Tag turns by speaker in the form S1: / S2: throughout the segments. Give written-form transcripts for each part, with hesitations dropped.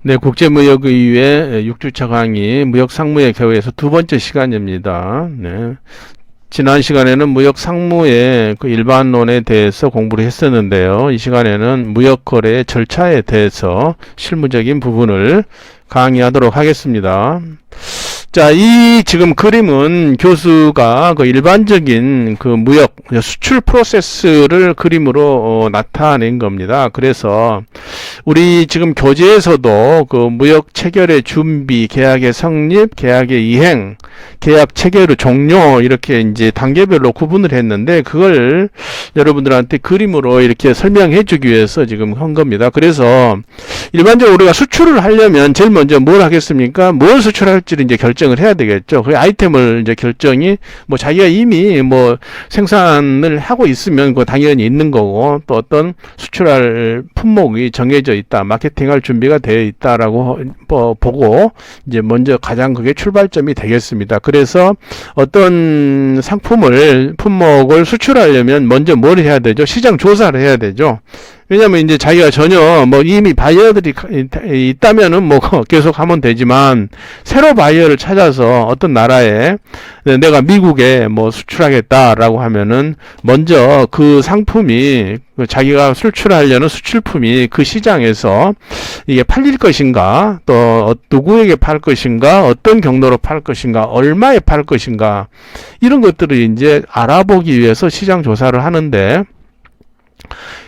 S1: 네, 국제무역의회 6주차 강의 무역상무에 겨우해서 두 번째 시간입니다. 네. 지난 시간에는 무역상무의 그 일반론에 대해서 공부를 했었는데요. 이 시간에는 무역거래의 절차에 대해서 실무적인 부분을 강의하도록 하겠습니다. 자, 이 지금 그림은 교수가 그 일반적인 그 무역 수출 프로세스를 그림으로 나타낸 겁니다. 그래서 우리 지금 교재에서도 그 무역 체결의 준비, 계약의 성립, 계약의 이행, 계약 체결의 종료 이렇게 이제 단계별로 구분을 했는데 그걸 여러분들한테 그림으로 이렇게 설명해 주기 위해서 지금 한 겁니다. 그래서 일반적으로 우리가 수출을 하려면 제일 먼저 뭘 하겠습니까? 뭘 수출할지를 이제 결정을 해야 되겠죠. 그 아이템을 이제 결정이 뭐 자기가 이미 뭐 생산을 하고 있으면 그 당연히 있는 거고 또 어떤 수출할 품목이 정해져 있다, 마케팅할 준비가 되어 있다라고 보고 이제 먼저 가장 그게 출발점이 되겠습니다. 그래서 어떤 품목을 수출하려면 먼저 뭘 해야 되죠? 시장 조사를 해야 되죠. 왜냐면 이제 자기가 전혀 뭐 이미 바이어들이 있다면은 뭐 계속 하면 되지만 새로 바이어를 찾아서 어떤 나라에 내가 미국에 뭐 수출하겠다라고 하면은 먼저 그 상품이 자기가 수출하려는 수출품이 그 시장에서 이게 팔릴 것인가 또 누구에게 팔 것인가 어떤 경로로 팔 것인가 얼마에 팔 것인가 이런 것들을 이제 알아보기 위해서 시장 조사를 하는데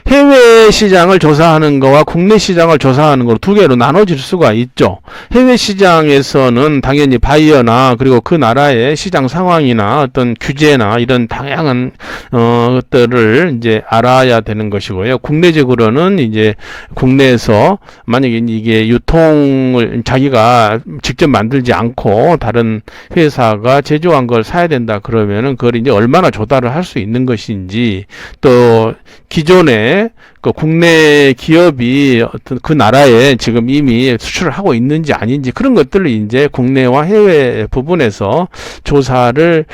S1: 해외 시장을 조사하는 거와 국내 시장을 조사하는 거로 두 개로 나눠질 수가 있죠. 해외 시장에서는 당연히 바이어나 그리고 그 나라의 시장 상황이나 어떤 규제나 이런 다양한 것들을 이제 알아야 되는 것이고요. 국내적으로는 이제 국내에서 만약에 이게 유통을 자기가 직접 만들지 않고 다른 회사가 제조한 걸 사야 된다 그러면은 그걸 이제 얼마나 조달을 할 수 있는 것인지 또 기존에 그 국내 기업이 어떤 그 나라에 지금 이미 수출을 하고 있는지 아닌지 그런 것들을 이제 국내와 해외 부분에서 조사를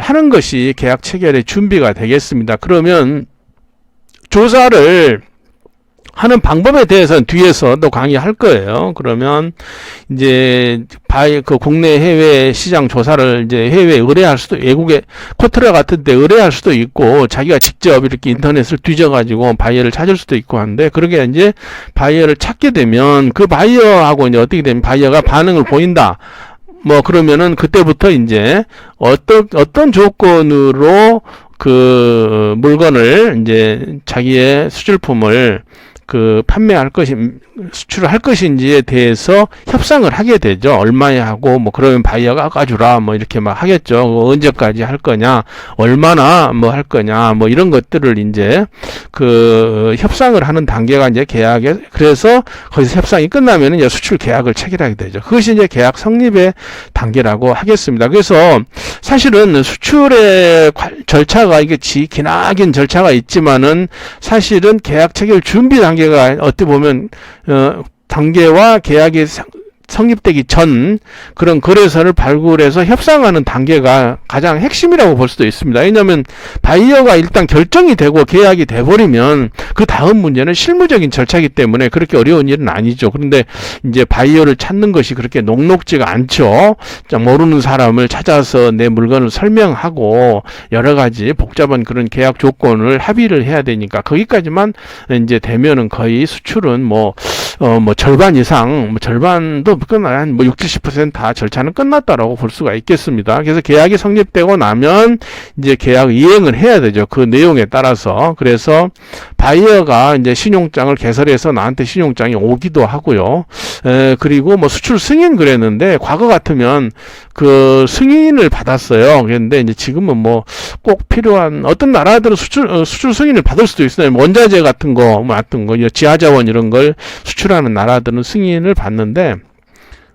S1: 하는 것이 계약 체결의 준비가 되겠습니다. 그러면 조사를 하는 방법에 대해서는 뒤에서 또 강의할 거예요. 그러면 이제 그 국내 해외 시장 조사를 이제 해외에 의뢰할 수도 외국에 코트라 같은 데 의뢰할 수도 있고 자기가 직접 이렇게 인터넷을 뒤져가지고 바이어를 찾을 수도 있고 하는데 그렇게 이제 바이어를 찾게 되면 그 바이어하고 이제 어떻게 되면 바이어가 반응을 보인다. 뭐 그러면은 그때부터 이제 어떤 조건으로 그 물건을 이제 자기의 수출품을 판매할 수출을 할 것인지에 대해서 협상을 하게 되죠. 얼마에 하고, 뭐, 그러면 바이어가 깎아주라, 뭐, 이렇게 막 하겠죠. 언제까지 할 거냐, 얼마나 뭐 할 거냐, 뭐, 이런 것들을 이제, 협상을 하는 단계가 이제 계약에, 그래서 거기서 협상이 끝나면 이제 수출 계약을 체결하게 되죠. 그것이 이제 계약 성립의 단계라고 하겠습니다. 그래서 사실은 수출의 절차가 이게 기나긴 절차가 있지만은 사실은 계약 체결 준비 단계가 어떻게 보면 단계와 계약이 성립되기 전 그런 거래선을 발굴해서 협상하는 단계가 가장 핵심이라고 볼 수도 있습니다. 왜냐하면 바이어가 일단 결정이 되고 계약이 돼버리면 그 다음 문제는 실무적인 절차이기 때문에 그렇게 어려운 일은 아니죠. 그런데 이제 바이어를 찾는 것이 그렇게 녹록지가 않죠. 모르는 사람을 찾아서 내 물건을 설명하고 여러 가지 복잡한 그런 계약 조건을 합의를 해야 되니까 거기까지만 이제 되면은 거의 수출은 뭐 절반 이상, 절반도 한 60, 70%다 절차는 끝났다라고 볼 수가 있겠습니다. 그래서 계약이 성립되고 나면 이제 계약 이행을 해야 되죠. 그 내용에 따라서. 그래서 바이어가 이제 신용장을 개설해서 나한테 신용장이 오기도 하고요. 그리고 뭐 수출 승인 그랬는데 과거 같으면 그 승인을 받았어요. 그런데 이제 지금은 뭐 꼭 필요한 어떤 나라들은 수출 승인을 받을 수도 있어요. 원자재 같은 거, 지하자원 이런 걸 수출하는 나라들은 승인을 받는데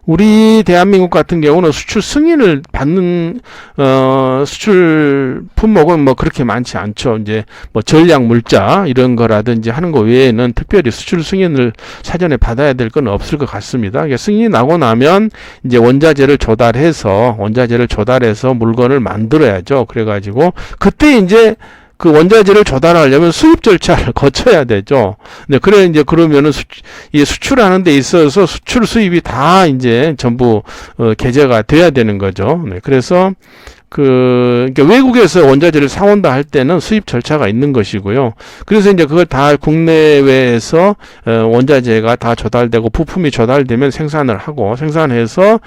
S1: 우리 대한민국 같은 경우는 수출 승인을 받는 수출 품목은 뭐 그렇게 많지 않죠. 이제 뭐 전략 물자 이런 거라든지 하는 거 외에는 특별히 수출 승인을 사전에 받아야 될 건 없을 것 같습니다. 그러니까 승인이 나고 나면 이제 원자재를 조달해서 물건을 만들어야죠. 그래가지고 그때 이제 그 원자재를 조달하려면 수입 절차를 거쳐야 되죠. 네, 그래 이제 그러면은 이 수출하는 데 있어서 수출 수입이 다 이제 전부 계제가 돼야 되는 거죠. 네, 그래서 그러니까 외국에서 원자재를 사온다 할 때는 수입 절차가 있는 것이고요. 그래서 이제 그걸 다 국내외에서 원자재가 다 조달되고 부품이 조달되면 생산을 하고 생산해서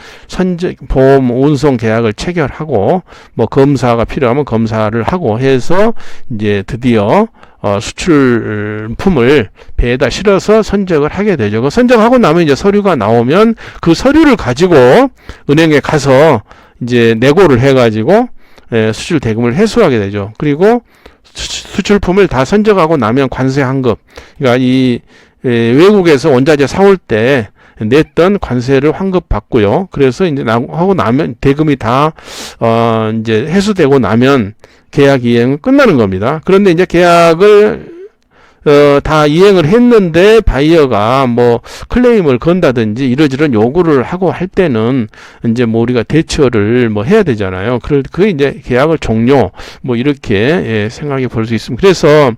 S1: 보험 운송 계약을 체결하고 뭐 검사가 필요하면 검사를 하고 해서 이제 드디어 수출품을 배에다 실어서 선적을 하게 되죠. 그 선적하고 나면 이제 서류가 나오면 그 서류를 가지고 은행에 가서 이제 내고를 해가지고 수출 대금을 회수하게 되죠. 그리고 수출품을 다 선적하고 나면 관세 환급, 그러니까 이 외국에서 원자재 사올 때 냈던 관세를 환급받고요. 그래서 이제 하고 나면 대금이 다 이제 회수되고 나면 계약 이행은 끝나는 겁니다. 그런데 이제 계약을 다 이행을 했는데 바이어가 뭐 클레임을 건다든지 이러저런 요구를 하고 할 때는 이제 뭐 우리가 대처를 뭐 해야 되잖아요. 그게 이제 계약을 종료 뭐 이렇게 생각해 볼 수 있습니다. 그래서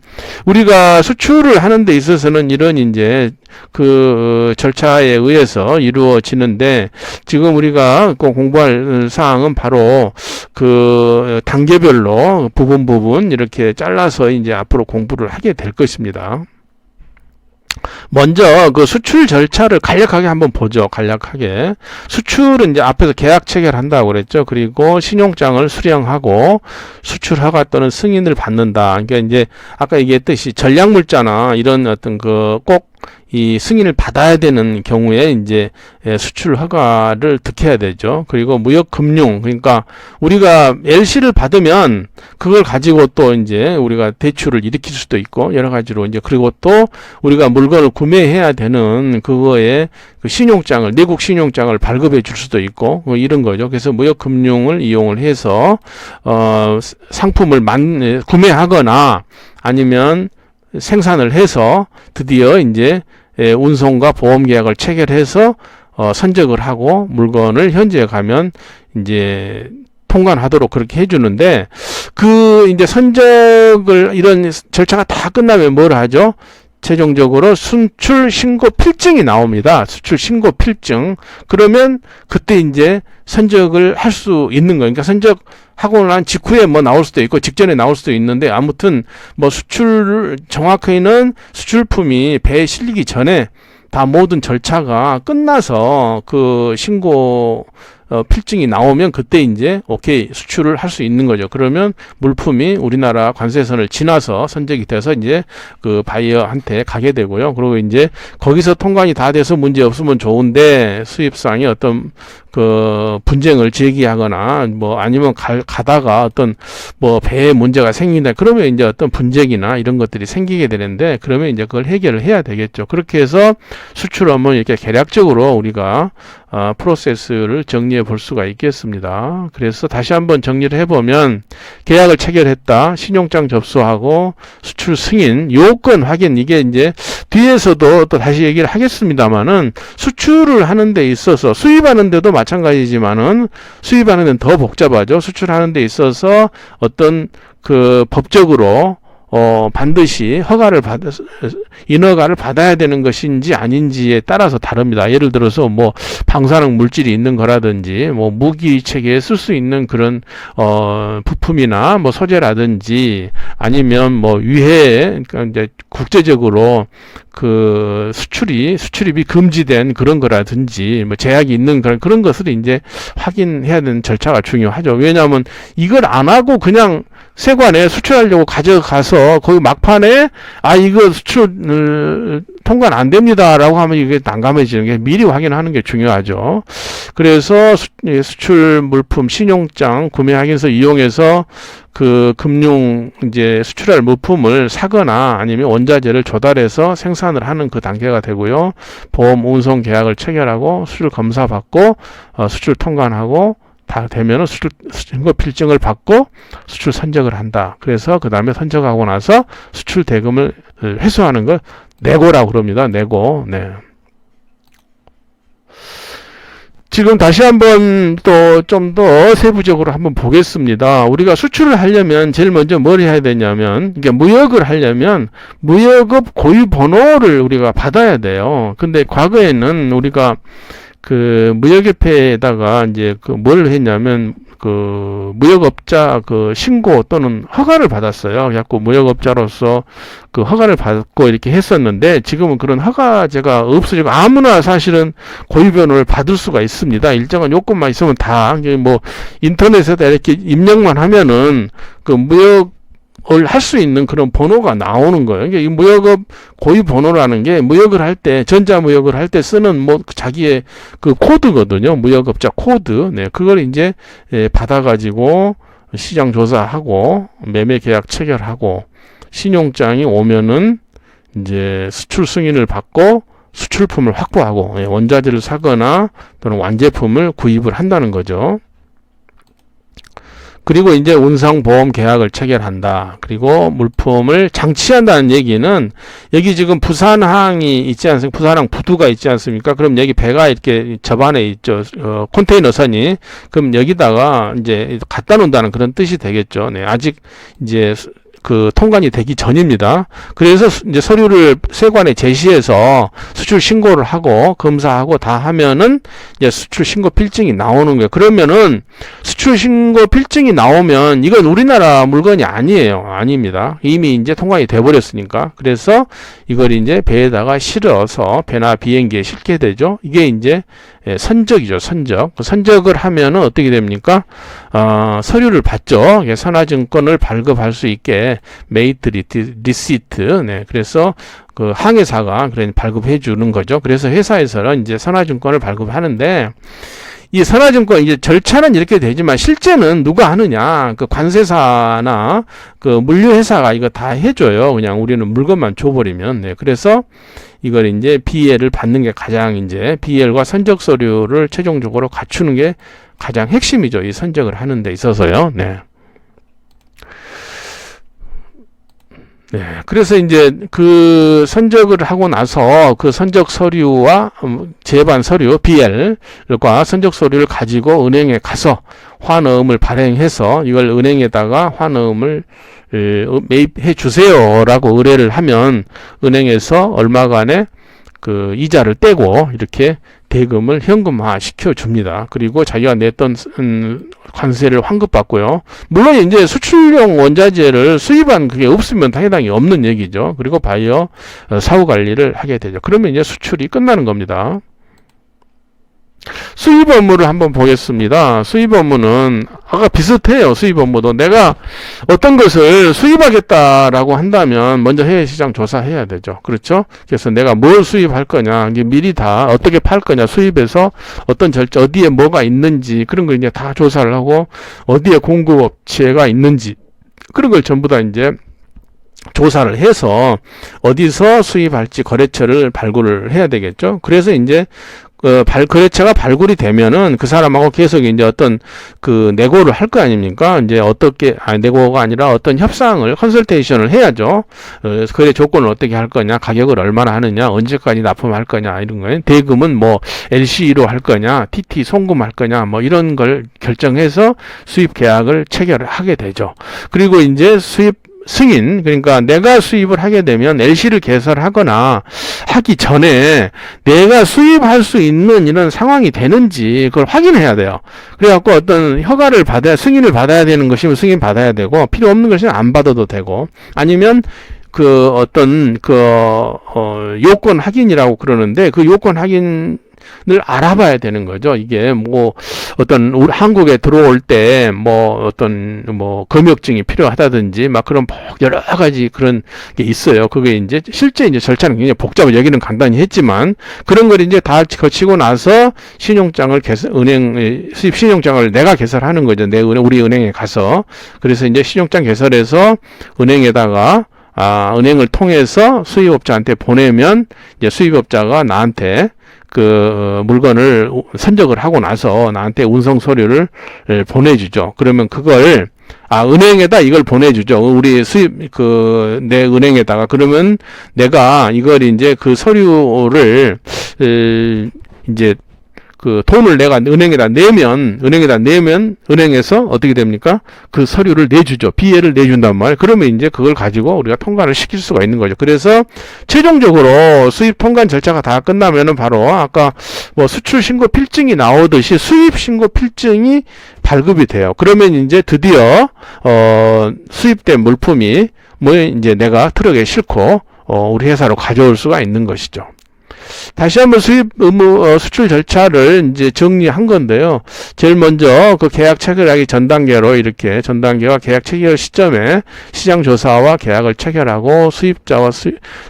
S1: 우리가 수출을 하는 데 있어서는 이런 이제 그 절차에 의해서 이루어지는데 지금 우리가 공부할 사항은 바로 그 단계별로 부분 이렇게 잘라서 이제 앞으로 공부를 하게 될 것입니다. 먼저 그 수출 절차를 간략하게 한번 보죠. 간략하게. 수출은 이제 앞에서 계약 체결한다고 그랬죠. 그리고 신용장을 수령하고 수출 허가 또는 승인을 받는다. 그러니까 이제 아까 얘기했듯이 전략물자나 이런 어떤 그 꼭 이 승인을 받아야 되는 경우에 이제 수출 허가를 득해야 되죠. 그리고 무역금융, 그러니까 우리가 LC를 받으면 그걸 가지고 또 이제 우리가 대출을 일으킬 수도 있고 여러 가지로 이제 그리고 또 우리가 물건을 구매해야 되는 그거에 그 신용장을 내국 신용장을 발급해 줄 수도 있고 뭐 이런 거죠. 그래서 무역금융을 이용을 해서 상품을 구매하거나 아니면 생산을 해서 드디어 이제 운송과 보험 계약을 체결해서 선적을 하고 물건을 현지에 가면 이제 통관하도록 그렇게 해주는데 그 이제 선적을 이런 절차가 다 끝나면 뭘 하죠? 최종적으로 수출 신고 필증이 나옵니다. 수출 신고 필증. 그러면 그때 이제 선적을 할 수 있는 거예요. 그러니까 선적하고 난 직후에 뭐 나올 수도 있고 직전에 나올 수도 있는데 아무튼 뭐 정확히는 수출품이 배에 실리기 전에 다 모든 절차가 끝나서 그 신고 필증이 나오면 그때 이제 오케이 수출을 할 수 있는 거죠. 그러면 물품이 우리나라 관세선을 지나서 선적이 돼서 이제 그 바이어한테 가게 되고요. 그리고 이제 거기서 통관이 다 돼서 문제 없으면 좋은데 수입상의 어떤 그 분쟁을 제기하거나 뭐 아니면 가다가 어떤 뭐 배에 문제가 생긴다. 그러면 이제 어떤 분쟁이나 이런 것들이 생기게 되는데 그러면 이제 그걸 해결을 해야 되겠죠. 그렇게 해서 수출업은 이렇게 계략적으로 우리가 프로세스를 정리해 볼 수가 있겠습니다. 그래서 다시 한번 정리를 해보면 계약을 체결했다, 신용장 접수하고 수출 승인, 요건 확인, 이게 이제 뒤에서도 또 다시 얘기를 하겠습니다만은 수출을 하는 데 있어서 수입하는 데도 마찬가지지만은 수입하는 데는 더 복잡하죠. 수출하는 데 있어서 어떤 그 법적으로 반드시 인허가를 받아야 되는 것인지 아닌지에 따라서 다릅니다. 예를 들어서 뭐 방사능 물질이 있는 거라든지 뭐 무기 체계에 쓸 수 있는 그런 부품이나 뭐 소재라든지 아니면 뭐 그러니까 이제 국제적으로 그 수출입이 금지된 그런 거라든지 뭐 제약이 있는 그런 것을 이제 확인해야 되는 절차가 중요하죠. 왜냐하면 이걸 안 하고 그냥 세관에 수출하려고 가져가서 거기 막판에 이거 수출 통관 안 됩니다라고 하면 이게 난감해지는 게 미리 확인하는 게 중요하죠. 그래서 수출 물품 신용장 구매 확인서 이용해서 그 금융 이제 수출할 물품을 사거나 아니면 원자재를 조달해서 생산을 하는 그 단계가 되고요. 보험 운송 계약을 체결하고 수출 검사 받고 수출 통관하고 다 되면은 수출 신고 필증을 받고 수출 선적을 한다. 그래서 그 다음에 선적하고 나서 수출 대금을 회수하는 걸 내고라고 그럽니다. 내고. 네. 지금 다시 한번 또 좀 더 세부적으로 한번 보겠습니다. 우리가 수출을 하려면 제일 먼저 뭘 해야 되냐면, 이게 무역을 하려면 무역업 고유 번호를 우리가 받아야 돼요. 근데 과거에는 우리가 그 무역협회에다가 이제 그 뭘 했냐면, 그 무역업자 그 신고 또는 허가를 받았어요. 자꾸 무역업자로서 그 허가를 받고 이렇게 했었는데, 지금은 그런 허가제가 없어지고 아무나 사실은 고유번호를 받을 수가 있습니다. 일정한 요건만 있으면 다 뭐 인터넷에다 이렇게 입력만 하면은 그 무역 을 할 수 있는 그런 번호가 나오는 거예요. 그러니까 이 무역업 고유 번호라는 게 무역을 할 때, 전자무역을 할 때 쓰는 뭐 자기의 그 코드거든요. 무역업자 코드. 네, 그걸 이제 받아가지고 시장 조사하고 매매 계약 체결하고 신용장이 오면은 이제 수출 승인을 받고 수출품을 확보하고 원자재를 사거나 또는 완제품을 구입을 한다는 거죠. 그리고 이제 운송보험 계약을 체결한다. 그리고 물품을 장치한다는 얘기는, 여기 지금 부산항이 있지 않습니까? 부산항 부두가 있지 않습니까? 그럼 여기 배가 이렇게 접안에 있죠. 컨테이너선이. 그럼 여기다가 이제 갖다 놓는다는 그런 뜻이 되겠죠. 네. 아직 이제 그 통관이 되기 전입니다. 그래서 이제 서류를 세관에 제시해서 수출 신고를 하고 검사하고 다 하면은 이제 수출 신고 필증이 나오는 거예요. 그러면은 수출 신고 필증이 나오면 이건 우리나라 물건이 아니에요. 아닙니다. 이미 이제 통관이 돼 버렸으니까. 그래서 이걸 이제 배에다가 실어서 배나 비행기에 싣게 되죠. 이게 이제 선적이죠. 선적. 선적을 하면은 어떻게 됩니까? 서류를 받죠. 선화증권을 발급할 수 있게 메이트 리시트. 네. 그래서 그 항해사가 그래 발급해 주는 거죠. 그래서 회사에서는 이제 선화증권을 발급하는데, 이 선화증권 이제 절차는 이렇게 되지만 실제는 누가 하느냐? 그 관세사나 그 물류회사가 이거 다 해줘요. 그냥 우리는 물건만 줘버리면. 네. 그래서 이걸 이제 BL을 받는 게 가장 이제 BL과 선적 서류를 최종적으로 갖추는 게 가장 핵심이죠. 이 선적을 하는 데 있어서요. 네. 네. 그래서 이제 그 선적을 하고 나서 그 선적 서류와 제반 서류 BL과 선적 서류를 가지고 은행에 가서 환어음을 발행해서 이걸 은행에다가 환어음을 매입해 주세요라고 의뢰를 하면 은행에서 얼마간의 그 이자를 떼고 이렇게 대금을 현금화 시켜 줍니다. 그리고 자기가 냈던 관세를 환급받고요. 물론 이제 수출용 원자재를 수입한 그게 없으면 당연히 없는 얘기죠. 그리고 바이어 사후 관리를 하게 되죠. 그러면 이제 수출이 끝나는 겁니다. 수입 업무를 한번 보겠습니다. 수입 업무는 아까 비슷해요. 수입 업무도 내가 어떤 것을 수입하겠다라고 한다면 먼저 해외 시장 조사해야 되죠. 그렇죠? 그래서 내가 뭘 수입할 거냐, 이게 미리 다 어떻게 팔 거냐, 수입해서 어떤 절차, 어디에 뭐가 있는지 그런 걸 이제 다 조사를 하고 어디에 공급업체가 있는지 그런 걸 전부 다 이제 조사를 해서 어디서 수입할지 거래처를 발굴을 해야 되겠죠. 그래서 이제 거래처가 발굴이 되면은 그 사람하고 계속 이제 어떤 그 내고를 할 거 아닙니까? 이제 어떻게, 내고가 아니라 어떤 협상을, 컨설테이션을 해야죠. 거래 조건을 어떻게 할 거냐, 가격을 얼마나 하느냐, 언제까지 납품할 거냐, 이런 거예요. 대금은 뭐 LC로 할 거냐, TT 송금할 거냐, 뭐 이런 걸 결정해서 수입 계약을 체결을 하게 되죠. 그리고 이제 수입 승인, 그러니까 내가 수입을 하게 되면 LC를 개설하거나 하기 전에 내가 수입할 수 있는 이런 상황이 되는지 그걸 확인해야 돼요. 그래갖고 어떤 허가를 받아야, 승인을 받아야 되는 것이면 승인 받아야 되고, 필요 없는 것은 안 받아도 되고, 아니면 그 어떤 요건 확인이라고 그러는데 그 요건 확인 을 알아봐야 되는 거죠. 이게 뭐 어떤 우리 한국에 들어올 때 뭐 어떤 뭐 검역증이 필요하다든지 막 그런 여러 가지 그런 게 있어요. 그게 이제 실제 이제 절차는 굉장히 복잡해. 여기는 간단히 했지만 그런 걸 이제 다 거치고 나서 신용장을 수입 신용장을 내가 개설하는 거죠. 우리 은행에 가서. 그래서 이제 신용장 개설해서 은행에다가 은행을 통해서 수입업자한테 보내면 이제 수입업자가 나한테 그 물건을 선적을 하고 나서 나한테 운송 서류를 보내주죠. 그러면 그걸 은행에다 이걸 보내주죠. 우리 수입 내 은행에다가. 그러면 내가 이걸 이제 그 서류를 이제 그 돈을 내가 은행에다 내면 은행에서 어떻게 됩니까? 그 서류를 내주죠. 비예를 내준단 말이에요. 그러면 이제 그걸 가지고 우리가 통관을 시킬 수가 있는 거죠. 그래서 최종적으로 수입 통관 절차가 다 끝나면은 바로 아까 뭐 수출 신고 필증이 나오듯이 수입 신고 필증이 발급이 돼요. 그러면 이제 드디어 수입된 물품이 뭐 이제 내가 트럭에 싣고 우리 회사로 가져올 수가 있는 것이죠. 다시 한번 수입 의무 수출 절차를 이제 정리한 건데요. 제일 먼저 그 계약 체결하기 전 단계로 이렇게 전 단계와 계약 체결 시점에 시장 조사와 계약을 체결하고 수입자와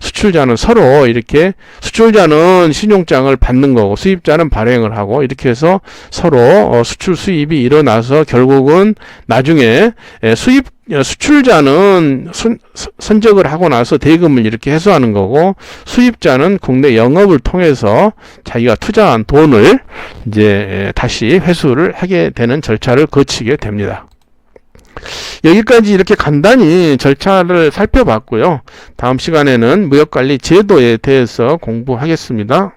S1: 수출자는 서로 이렇게 수출자는 신용장을 받는 거고 수입자는 발행을 하고 이렇게 해서 서로 수출 수입이 일어나서 결국은 나중에 수출자는 선적을 하고 나서 대금을 이렇게 회수하는 거고 수입자는 국내 영업을 통해서 자기가 투자한 돈을 이제 다시 회수를 하게 되는 절차를 거치게 됩니다. 여기까지 이렇게 간단히 절차를 살펴봤고요. 다음 시간에는 무역관리 제도에 대해서 공부하겠습니다.